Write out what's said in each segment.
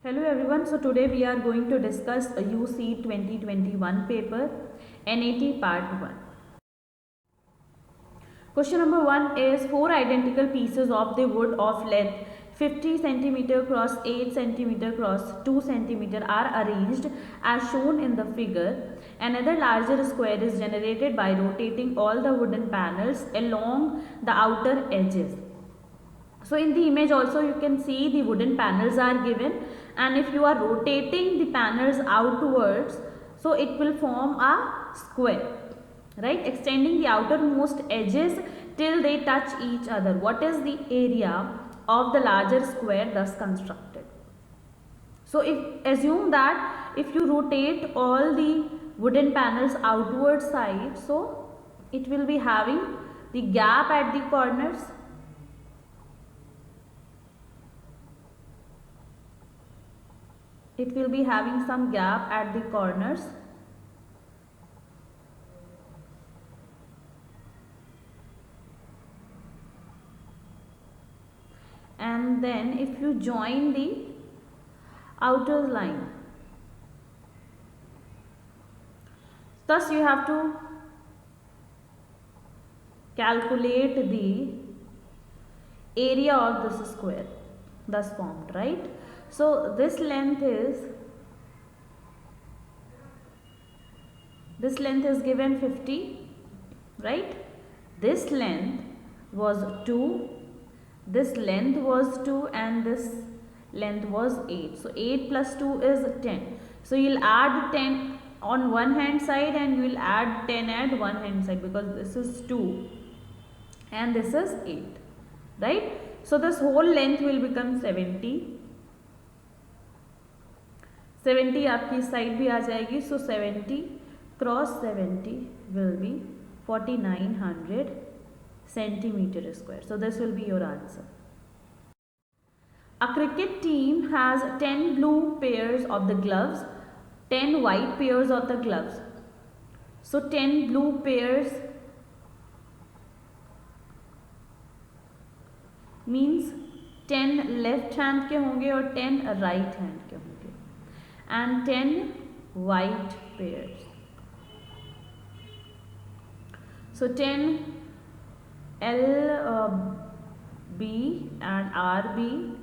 Hello everyone, so today we are going to discuss a UC 2021 paper, NAT part 1. Question number 1 is 4 identical pieces of the wood of length 50 cm cross 8 cm cross 2 cm are arranged as shown in the figure. Another larger square is generated by rotating all the wooden panels along the outer edges. So in the image also you can see the wooden panels are given, and if you are rotating the panels outwards, so it will form a square, right, extending the outermost edges till they touch each other. What is the area of the larger square thus constructed? So if assume that if you rotate all the wooden panels outward side, so it will be having the gap at the corners. It will be having some gap at the corners. And then if you join the outer line, thus you have to calculate the area of this square thus formed, right? So this length is given 50, right? This length was 2, this length was 2, and this length was 8. So 8 plus 2 is 10. So you'll add 10 on one hand side and you will add 10 at one hand side, because this is 2 and this is 8, right? So this whole length will become 70 आपकी side भी आ जाएगी. So 70 cross 70 will be 4900 centimeter square. So this will be your answer. A cricket team has 10 blue pairs of the gloves, 10 white pairs of the gloves. So 10 blue pairs means 10 left hand के होंगे और 10 right hand के होंगे, and 10 white pairs. So 10 LB and RB,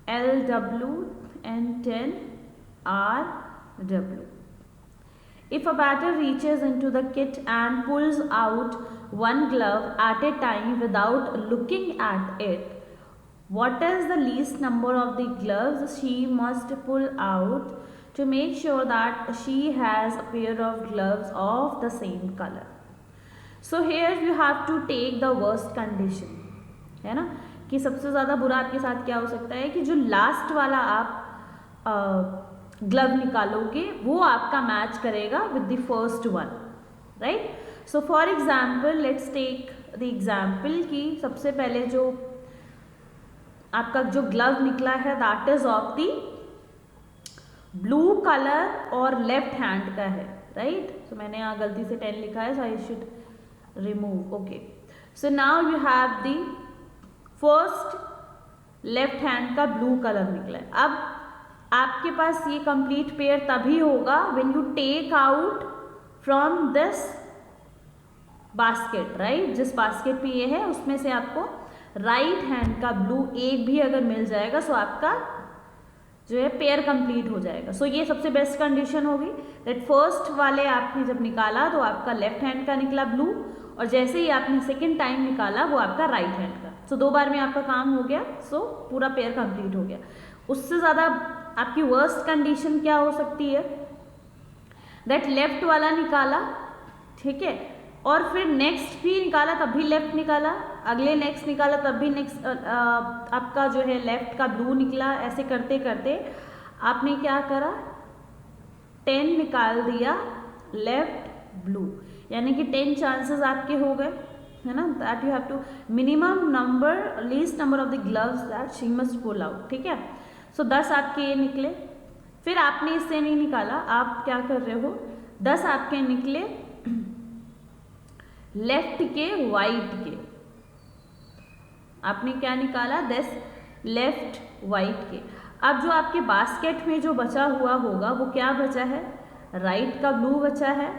LW and 10 RW. If a batter reaches into the kit and pulls out one glove at a time without looking at it, what is the least number of the gloves she must pull out to make sure that she has a pair of gloves of the same color? So here you have to take the worst condition, है ना, कि सबसे ज़्यादा बुरा आपके साथ क्या हो सकता है कि जो लास्ट वाला आप ग्लव निकालोगे वो आपका मैच करेगा with the first one, right? So for example let's take the example कि सबसे पहले जो आपका जो ग्लव निकला है that is of the blue colour और लेफ्ट हैंड का है, राइट? सो मैंने यहाँ गलती से 10 लिखा है, so I should remove. Okay, so now you have the first left hand का ब्लू कलर निकला है. अब आपके पास ये कंप्लीट पेयर तभी होगा when you take out from this basket, right? जिस बास्केट में ये है उसमें से आपको राइट हैंड का ब्लू एक भी अगर मिल जाएगा सो आपका जो है पेयर कंप्लीट हो जाएगा. सो ये सबसे बेस्ट कंडीशन होगी दैट फर्स्ट वाले आपने जब निकाला तो आपका लेफ्ट हैंड का निकला ब्लू, और जैसे ही आपने सेकेंड टाइम निकाला वो आपका राइट हैंड का. सो 2 बार में आपका काम हो गया, सो पूरा पेयर कंप्लीट हो गया. उससे ज़्यादा आपकी वर्स्ट कंडीशन क्या हो सकती है दैट लेफ्ट वाला निकाला, ठीक है, और फिर नेक्स्ट भी निकाला तब भी लेफ्ट निकाला, अगले नेक्स्ट निकाला तब भी नेक्स्ट आपका जो है लेफ्ट का ब्लू निकला. ऐसे करते करते आपने क्या करा 10 निकाल दिया लेफ्ट ब्लू, यानी कि 10 चांसेस आपके हो गए, है ना? That you have to minimum number least number of the gloves that she must pull out, ठीक है? सो 10 आपके ये निकले. फिर आपने इससे नहीं निकाला, आप क्या कर रहे हो 10 आपके निकले लेफ्ट के वाइट के, आपने क्या निकाला 10 लेफ्ट वाइट के. अब जो आपके बास्केट में जो बचा हुआ होगा वो क्या बचा है, राइट का ब्लू बचा है,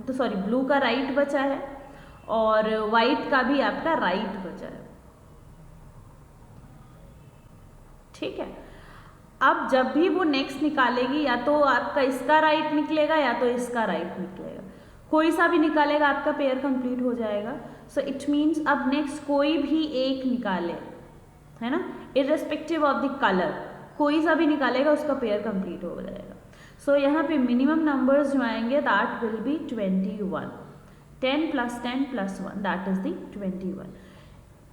तो सॉरी ब्लू का राइट बचा है और वाइट का भी आपका राइट बचा है। ठीक है, अब जब भी वो नेक्स्ट निकालेगी या तो आपका इसका राइट निकलेगा या तो इसका राइट निकलेगा, कोई सा भी निकालेगा आपका पेयर कंप्लीट हो जाएगा। सो इट मीन्स अब नेक्स्ट कोई भी एक निकाले, है ना, इररेस्पेक्टिव ऑफ द कलर, कोई सा भी निकालेगा उसका पेयर कंप्लीट हो जाएगा। सो यहाँ पे मिनिमम नंबर्स जो आएंगे that will be 21, 10 + 10 + 1 that is the 21।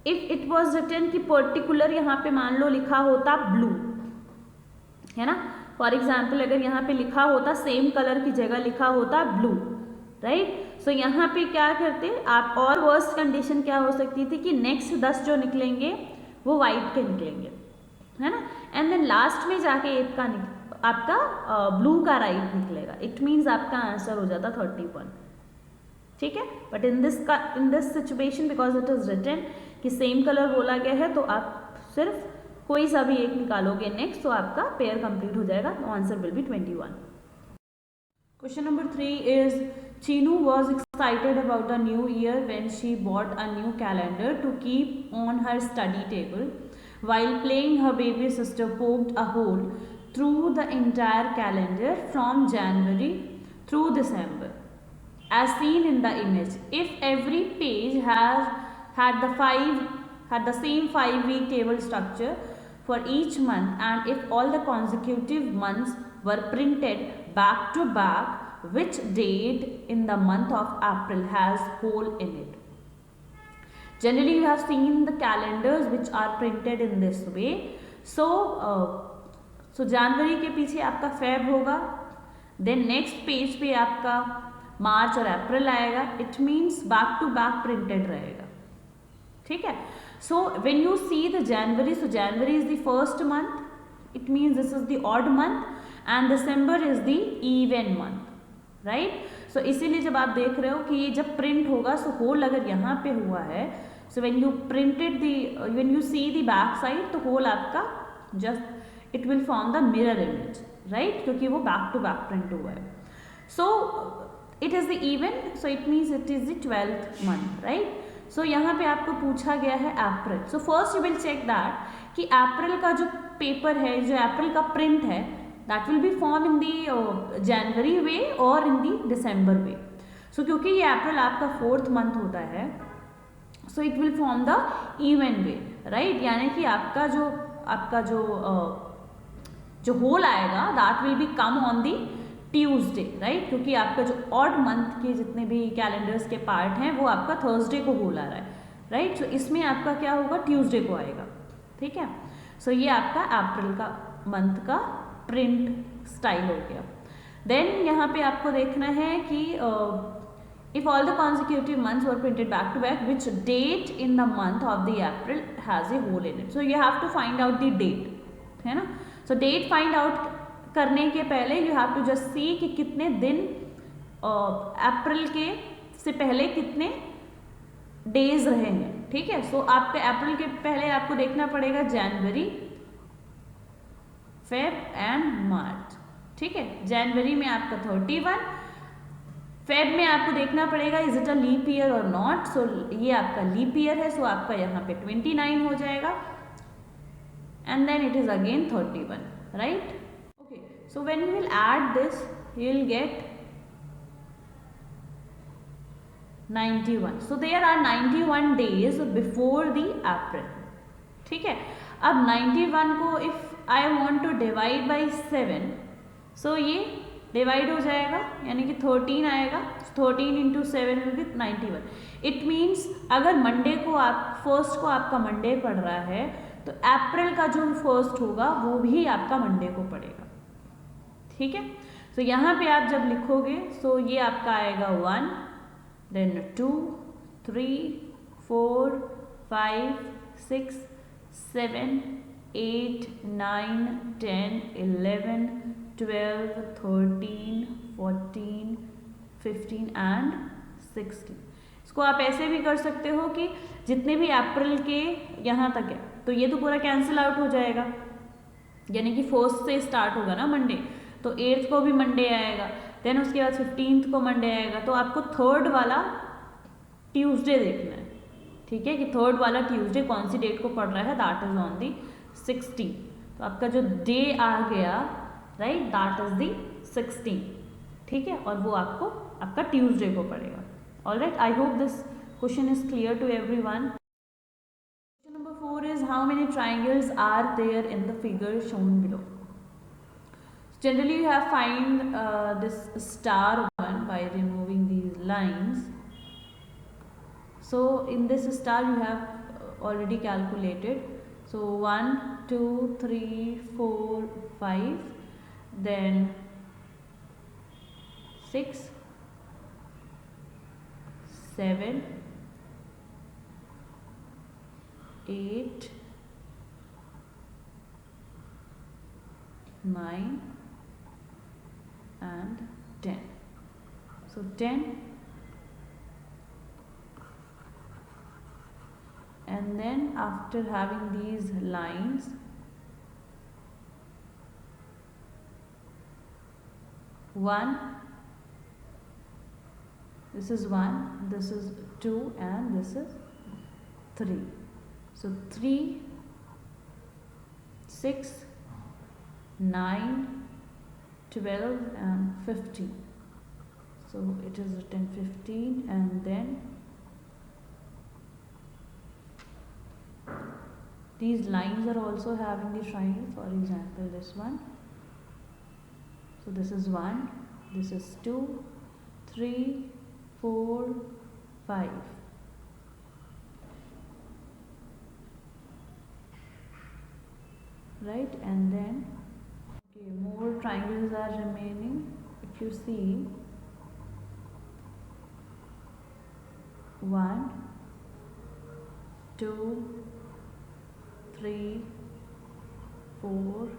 If it was written कि पर्टिकुलर यहाँ पे मान लो लिखा होता ब्लू, है ना, फॉर एग्जाम्पल अगर यहाँ पे लिखा होता सेम कलर की जगह लिखा होता ब्लू, राइट। सो यहाँ पे क्या करते आप, और वर्स्ट कंडीशन क्या हो सकती थी कि नेक्स्ट 10 जो निकलेंगे वो वाइट के निकलेंगे, है ना, एंड देन लास्ट में जाके एक का आपका ब्लू का राइट निकलेगा। इट मीन्स आपका आंसर हो जाता 31। ठीक है, but in this situation because it is written कि सेम कलर बोला गया है तो आप सिर्फ कोई सा भी एक निकालोगे नेक्स्ट, तो आपका पेयर कंप्लीट हो जाएगा, तो answer will be 21। Question number 3 is Chinu was excited about the new year when she bought a new calendar to keep on her study table. While playing, her baby sister poked a hole through the entire calendar from January through December, as seen in the image. If every page had the same 5-week table structure for each month, and if all the consecutive months were printed back to back, which date in the month of April has hole in it? Generally you have seen the calendars which are printed in this way. So जनवरी के पीछे आपका Feb होगा, then next page पे आपका मार्च और April आएगा। It means back to back printed रहेगा। ठीक है, so when you see the January, so January is the first month, it means this is the odd month, and December is the even month, right. सो इसीलिए जब आप देख रहे हो कि ये जब प्रिंट होगा, सो होल अगर यहाँ पे हुआ है, so when you printed when you see the back side, तो होल आपका just it will form the mirror image, right, क्योंकि वो बैक टू बैक प्रिंट हुआ है। So it is the even, so it means it is the 12th month, right. So यहाँ पे आपको पूछा गया है April. So first you will check that कि अप्रैल का जो पेपर है, जो अप्रैल का प्रिंट है, that will be formed in the January way or in the December way. So क्योंकि ये अप्रैल आपका 4th मंथ होता है, so it will form the even way, right, यानी कि आपका जो होल आएगा that will be come on the Tuesday, right, क्योंकि आपका जो ऑड मंथ के जितने भी कैलेंडर्स के पार्ट हैं वो आपका थर्सडे को होल आ रहा है, राइट। सो इसमें आपका क्या होगा, ट्यूसडे को आएगा। ठीक है, सो ये आपका अप्रैल का मंथ का प्रिंट स्टाइल हो गया। देन यहाँ पे आपको देखना है कि if all the consecutive months were printed back to back, which date in the month of the April has a hole in it. So you have to find out the date, है ना। So date find out करने के पहले you have to just see कि कितने दिन अप्रैल के से पहले कितने डेज रहे हैं। ठीक है, सो आपके अप्रैल के पहले आपको देखना पड़ेगा जनवरी, फेब एंड मार्च। ठीक है, जनवरी में आपका 31, फेब में आपको देखना पड़ेगा is it a leap year और नॉट। सो ये आपका लीप ईयर है, सो आपका यहाँ पे 29 हो जाएगा, and then it is again 31, right. Okay, so when you will add this you will get 91. So there are 91 days before the April. ठीक है, अब 91 को if I want to divide by 7, so ये डिवाइड हो जाएगा, यानी कि 13 आएगा। 13 into 7 will be 91। It means अगर मंडे को आप फर्स्ट को आपका मंडे पड़ रहा है, तो अप्रैल का जो फर्स्ट होगा वो भी आपका मंडे को पड़ेगा। ठीक है, सो यहाँ पे आप जब लिखोगे, सो ये आपका आएगा 1, देन 2, 3, 4, 5, 6, 7, 8, 9, 10, 11, 12, 13, 14, 15 एंड 16। इसको आप ऐसे भी कर सकते हो कि जितने भी अप्रैल के यहाँ तक है, तो ये तो पूरा कैंसिल आउट हो जाएगा, यानी कि फर्स्ट से स्टार्ट होगा ना मंडे, तो 8th को भी मंडे आएगा, देन उसके बाद 15th को मंडे आएगा, तो आपको थर्ड वाला ट्यूसडे देखना है, ठीक है, कि थर्ड वाला ट्यूसडे कौन सी डेट को पड़ रहा है, दैट इज ऑन दी 16। तो आपका जो डे आ गया, राइट, दैट इज दी 16, ठीक है, और वो आपको आपका ट्यूसडे को पड़ेगा। All right, I hope this question is clear to everyone. Question number 4 is how many triangles are there in the figure shown below. Generally you have find this star one by removing these lines. So in this star you have already calculated. So 1 2 3 4 5, then 6 7 8 9 and 10. So 10, and then after having these lines, 1, this is 1, this is 2, and this is 3. So 3 6 9 12 and 15. So it is written 15, and then these lines are also having the triangle. For example, this one. So this is 1, this is 2 3 4 5. Right, and then okay, more triangles are remaining. If you see, 1 2 3 4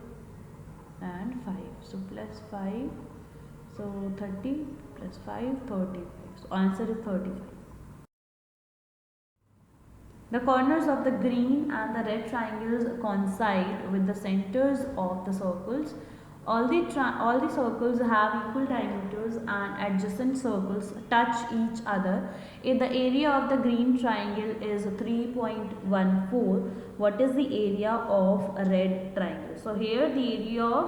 and 5. So plus 5, so 30 plus 5 35. So answer is 35. The corners of the green and the red triangles coincide with the centers of the circles. All the circles have equal diameters, and adjacent circles touch each other. If the area of the green triangle is 3.14, what is the area of a red triangle? So here the area of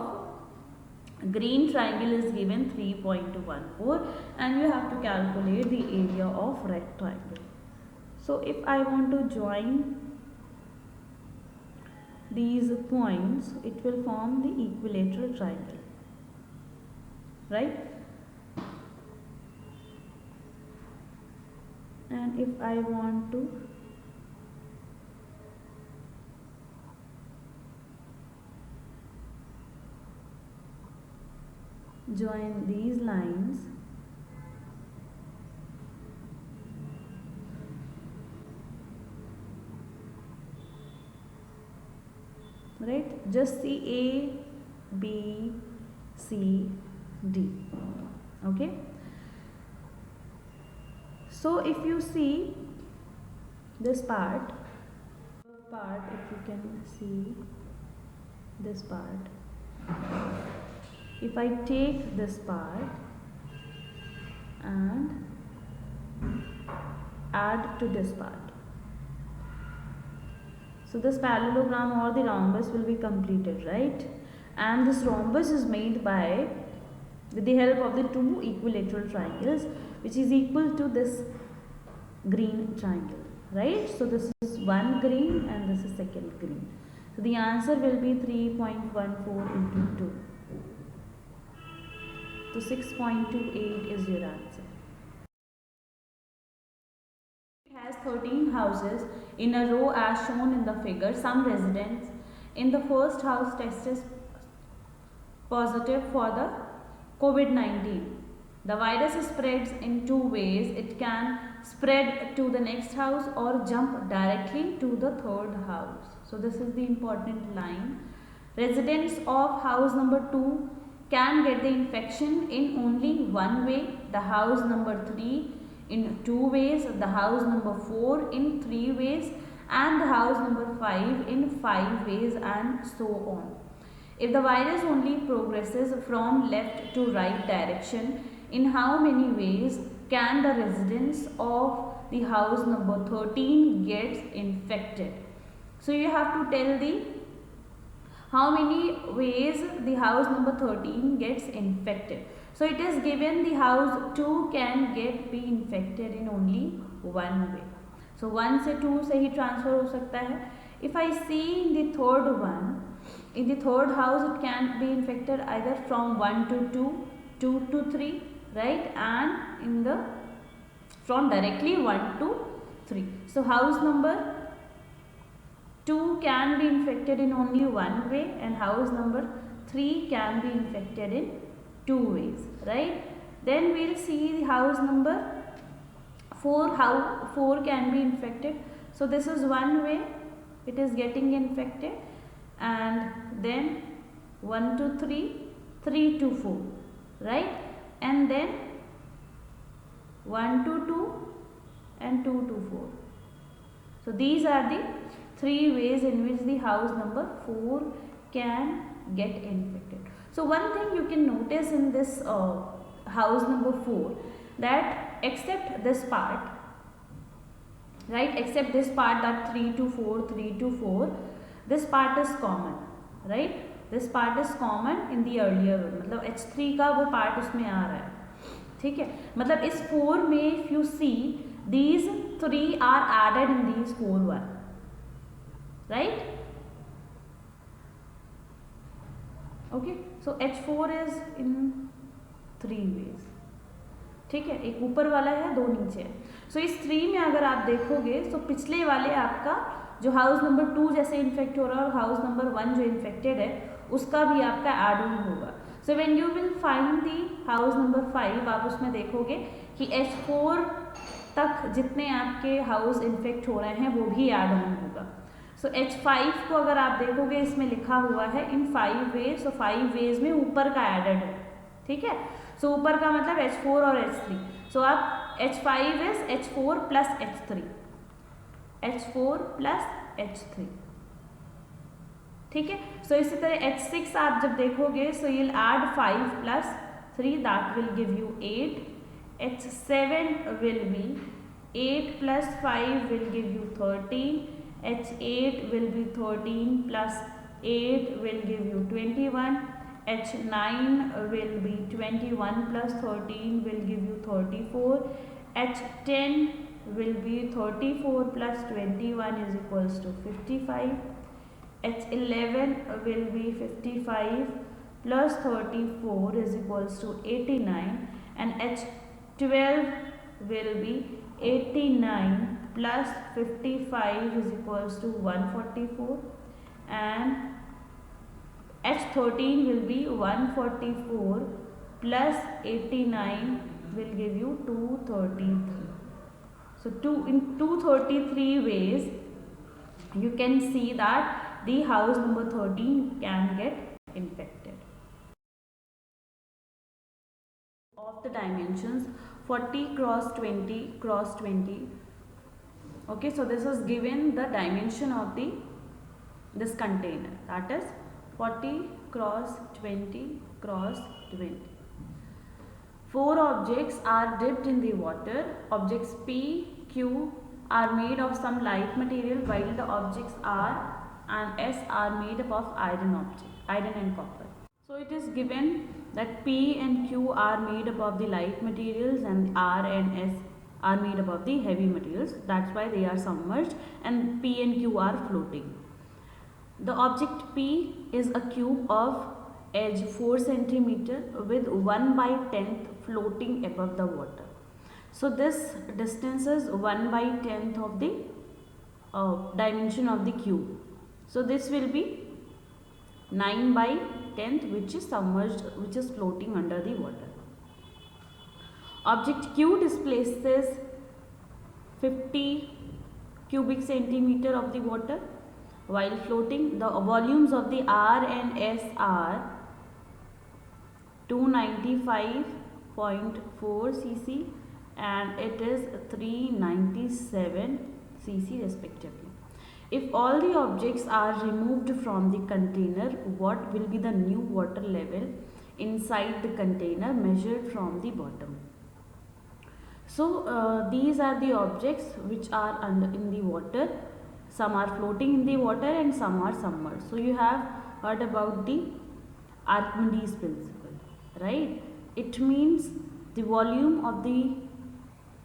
green triangle is given 3.14, and you have to calculate the area of red triangle. So if I want to join these points, it will form the equilateral triangle, right? And if I want to join these lines, right, just see A B C D. Okay, so if you see this part, if you can see this part, if I take this part and add to this part, so this parallelogram or the rhombus will be completed, right? And this rhombus is made by with the help of the two equilateral triangles, which is equal to this green triangle, right? So this is one green and this is second green. So the answer will be 3.14 into 2. So 6.28 is your answer. Has 13 houses in a row as shown in the figure. Some residents in the first house tested positive for the COVID-19. The virus spreads in two ways. It can spread to the next house or jump directly to the third house. So this is the important line. Residents of house number 2 can get the infection in only one way, the house number 3 in 2 ways, the house number 4 in 3 ways, and the house number 5 in 5 ways, and so on. If the virus only progresses from left to right direction, in how many ways can the residents of the house number 13 gets infected? So you have to tell the how many ways the house number 13 gets infected. So it is given the house 2 can get be infected in only one way. So 1 से 2 से ही transfer हो सकता है. If I see in the third one, in the third house it can be infected either from 1 to 2, 2 to 3, right, and in the from directly 1 to 3. So house number 2 can be infected in only one way and house number 3 can be infected in two ways, right? Then we'll see the house number 4, how 4 can be infected. So this is one way it is getting infected, and then 1 to 3, 3 to 4, right? And then 1 to 2 and 2 to 4. So these are the 3 ways in which the house number 4 can get infected. So one thing you can notice in this house number 4, that except this part, right, except this part, that 3 to 4, 3 to 4, this part is common, right? This part is common in the earlier one. मतलब H3 का वो part उसमें आ रहा है, ठीक है. मतलब इस 4 में if you see, these 3 are added in these 4 1, right? Okay, so H4 is in 3 ways, ठीक है. एक ऊपर वाला है, 2 नीचे है. सो इस 3 में अगर आप देखोगे तो पिछले वाले आपका जो हाउस नंबर 2 जैसे इन्फेक्ट हो रहा है और हाउस नंबर 1 जो इन्फेक्टेड है उसका भी आपका एड ऑन होगा. सो when you will find the house number 5, आप उसमें देखोगे कि H4 तक जितने आपके हाउस इन्फेक्ट हो रहे हैं वो भी ऐड ऑन होगा. सो H5 को अगर आप देखोगे इसमें लिखा हुआ है इन 5 वेज. सो 5 वेज में ऊपर का एडेड है, ठीक है. सो ऊपर का मतलब H4 और H3. सो आप H5 is H4 plus H3, H4 plus H3, ठीक है. सो इसी तरह H6 आप जब देखोगे सो you'll add 5 plus 3, that will give you 8. H7 will be 8 plus 5 will give you 13. H8 will be 13 plus 8 will give you 21. H9 will be 21 plus 13 will give you 34. H10 will be 34 plus 21 is equals to 55. H11 will be 55 plus 34 is equals to 89, and H12 will be 89 plus 55 is equals to 144, and H13 will be 144 plus 89 will give you 233. So in 233 ways you can see that the house number 13 can get infected. Of the dimensions 40 cross 20 cross 20. Okay, so this is given the dimension of this container, that is 40 cross 20 cross 20. 4 objects are dipped in the water. Objects P, Q are made of some light material, while the objects R and S are made up of iron and copper. So it is given that P and Q are made up of the light materials and R and S are made up of the heavy materials. That's why they are submerged, and P and Q are floating. The object P is a cube of edge 4 cm with 1/10 floating above the water. So this distance is 1/10 of the dimension of the cube. So this will be 9/10, which is submerged, which is floating under the water. Object Q displaces 50 cubic centimeter of the water while floating. The volumes of the R and S are 295.4 cc and it is 397 cc respectively. If all the objects are removed from the container, what will be the new water level inside the container measured from the bottom? So these are the objects which are under in the water. Some are floating in the water and some are submerged. So you have heard about the Archimedes principle, right? It means the volume of the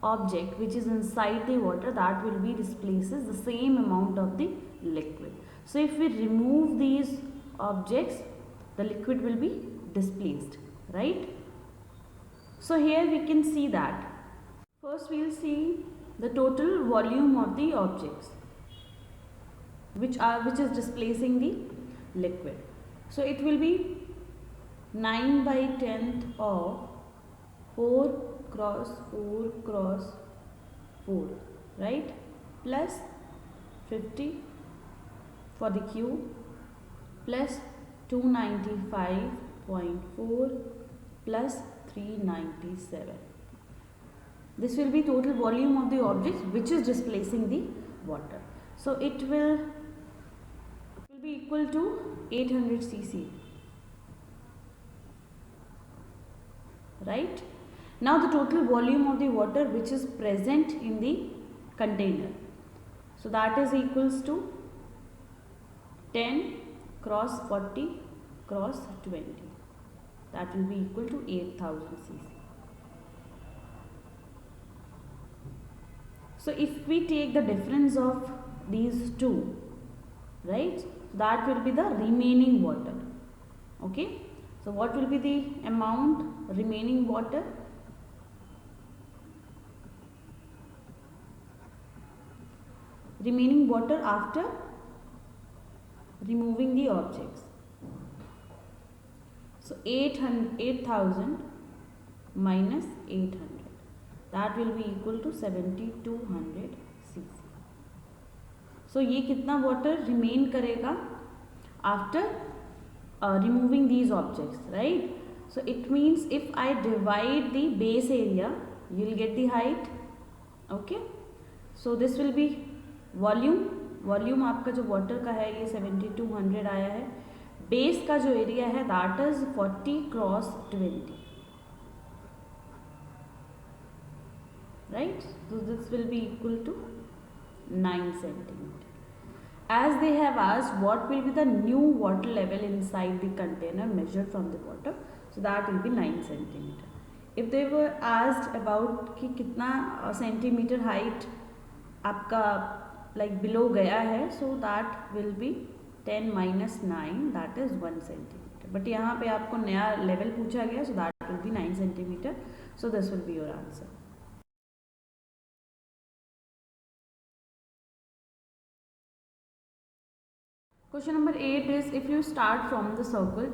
object which is inside the water, that will be displaces the same amount of the liquid. So if we remove these objects, the liquid will be displaced, right? So here we can see that. First we will see the total volume of the objects which is displacing the liquid. So it will be 9/10 of 4 cross 4 cross 4, right, plus 50 for the cube plus 295.4 plus 397. This will be total volume of the object which is displacing the water. So it will be equal to 800 cc, right? Now the total volume of the water which is present in the container, so that is equals to 10 cross 40 cross 20, that will be equal to 8000 cc. So if we take the difference of these two, right, that will be the remaining water. Okay, so what will be the amount remaining water? Remaining water after removing the objects. So 8000 minus 800, that will be equal to 7200 cc. So ये कितना water remain करेगा after removing these objects, right? So it means if I divide the base area, you will get the height. Okay, so this will be volume आपका जो water का है ये 7200 आया है. बेस का जो एरिया है that is 40 cross 20, right. So this will be equal to 9 centimeter. As they have asked what will be the new water level inside the container measured from the water, so that will be 9 centimeter. If they were asked about कि कितना centimetre height आपका like below गया है, so that will be 10 minus 9, that is 1 centimeter. But यहाँ पे आपको नया level पूछा गया, so that will be 9 centimeter. So this will be your answer. Question number 8 is, if you start from the circle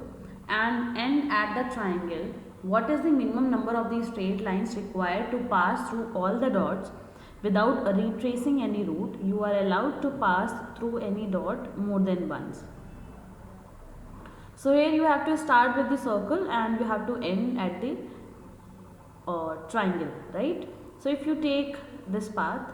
and end at the triangle, what is the minimum number of these straight lines required to pass through all the dots without retracing any route? You are allowed to pass through any dot more than once. So here you have to start with the circle and you have to end at the triangle, right? So if you take this path,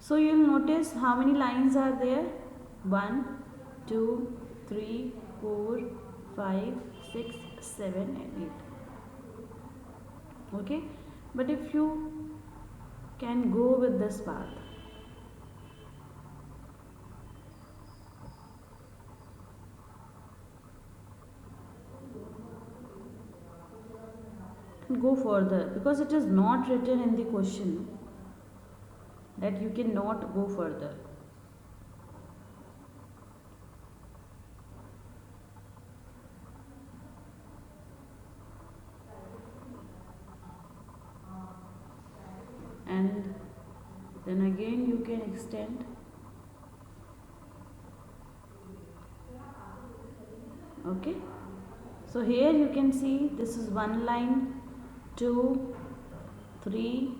so you will notice how many lines are there. 1, 2, 3, 4, 5, 6, 7 and 8. Okay, but if you can go with this path, go further, because it is not written in the question that you cannot go further. And then again you can extend. Okay, so here you can see this is 1 line, 2, 3,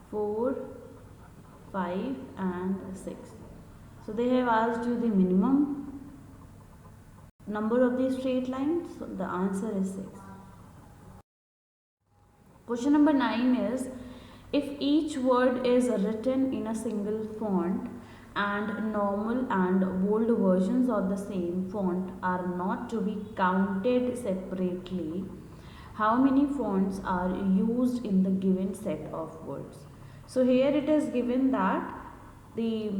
4, 5 and 6. So they have asked you the minimum number of these straight lines. So the answer is 6. Question number 9 is, if each word is written in a single font and normal and bold versions of the same font are not to be counted separately, how many fonts are used in the given set of words? So here it is given that the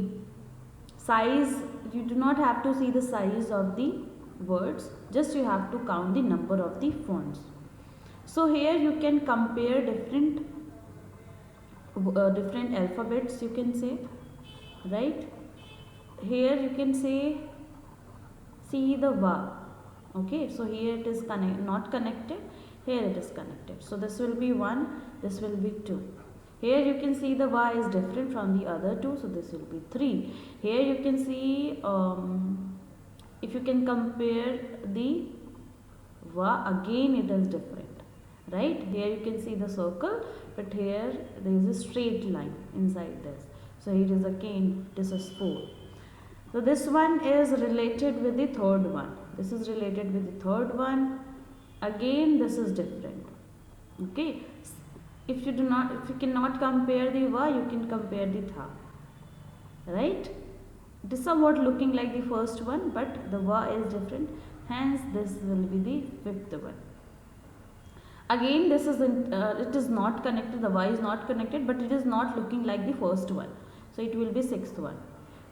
size, you do not have to see the size of the words, just you have to count the number of the fonts. So here you can compare different alphabets, you can say, right? Here you can say, see the va. Okay, so here it is not connected, here it is connected. So this will be 1, this will be 2. Here you can see the va is different from the other two, so this will be 3. Here you can see, if you can compare the va, again it is different. Right, here you can see the circle, but here there is a straight line inside this. So it is again, this is 4. So this one is related with the third one. This is related with the third one. Again, this is different. Okay. If you cannot compare the va, you can compare the tha. Right? It is somewhat looking like the first one, but the va is different. Hence, this will be the fifth one. Again, this is it is not connected, the y is not connected, but it is not looking like the first one. So it will be sixth one.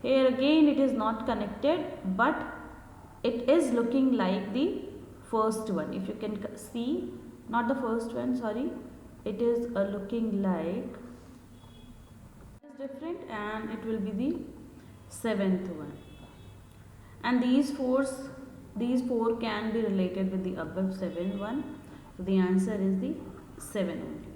Here again it is not connected, but it is looking like the first one. If you can see, not the first one, sorry, it is looking like, it is different, and it will be the seventh one. And these four can be related with the above 7 one. So the answer is the 7 only.